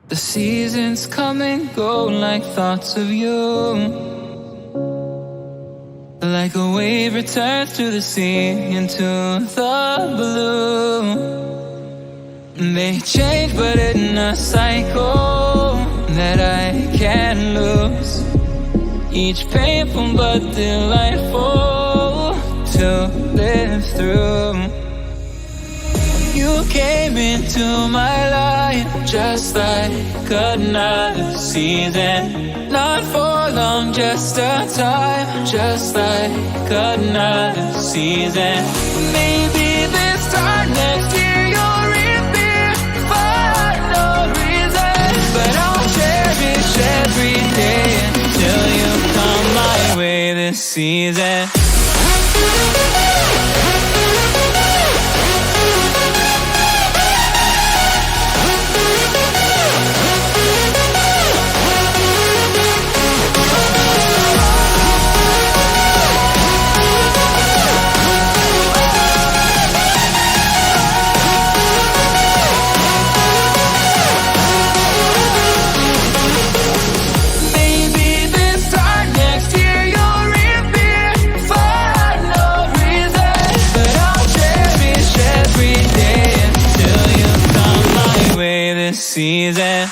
The seasons come and go like thoughts of you. Like a wave returns to the sea into the blue. They change but in a cycle that I can't lose. Each painful but delightful to live through. You came into my life just like another season. Not for long, just a time, just like another season. Maybe this time next year you'll reappear for no reason. But I'll cherish every day until you come my way this season. Season.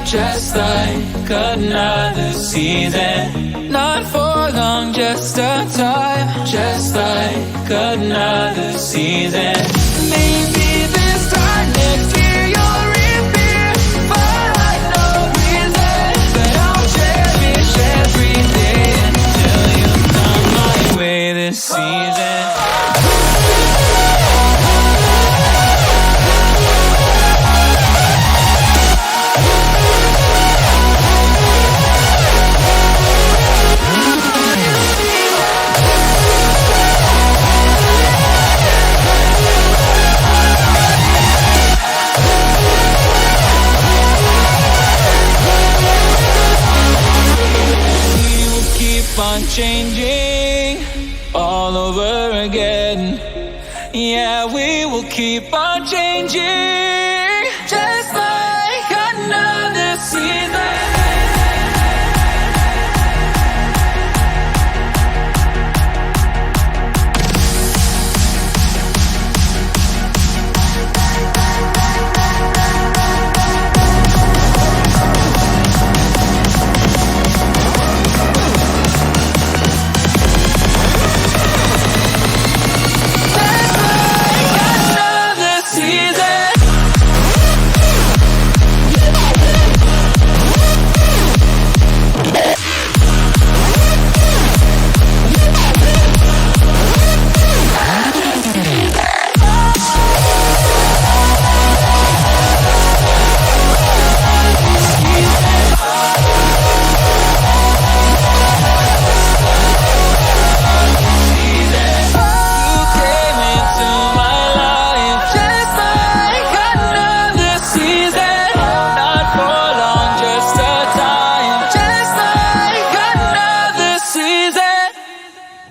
Just like another season. Not for long, just a time. Just like another season. Maybe this time next year you'll reappear for no reason. But I'll cherish every day until you come my way this season. On changing all over again. Yeah, we will keep on changing just like another season.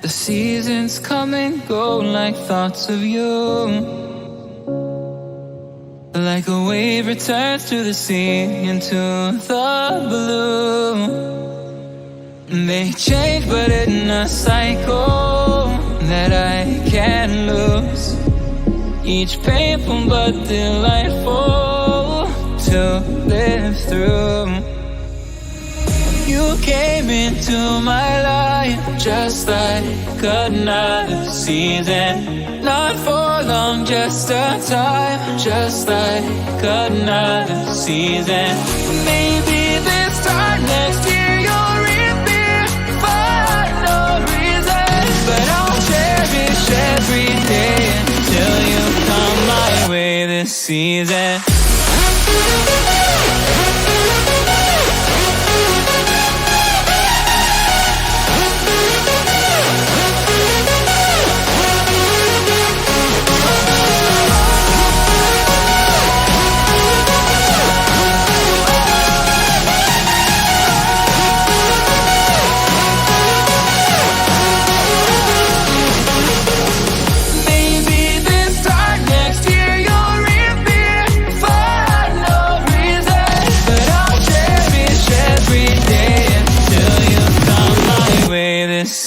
The seasons come and go like thoughts of you. Like a wave returns to the sea into the blue. They change but in a cycle that I can't lose. Each painful but delightful to live through. You came into my life just like another season. Not for long, just a time, just like another season. Maybe this time next year you'll reappear for no reason. But I'll cherish every day until you come my way this season.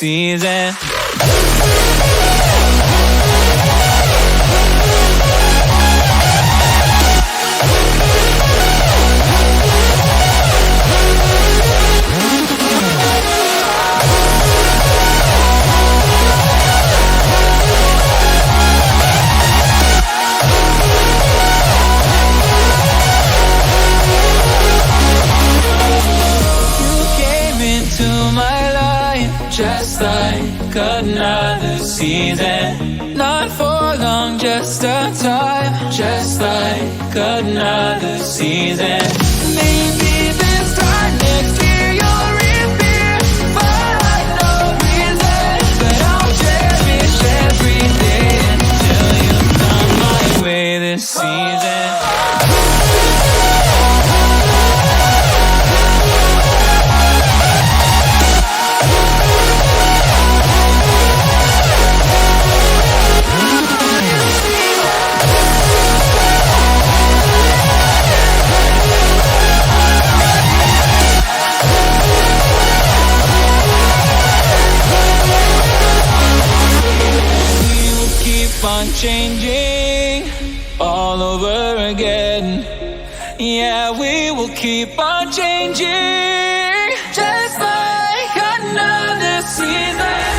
season. Just like another season, not for long, just a time. Just like another season. Maybe this time next year you'll reappear for no reason, but I'll cherish every day until you come my way this season. On changing all over again. Yeah, we will keep on changing, just like another season.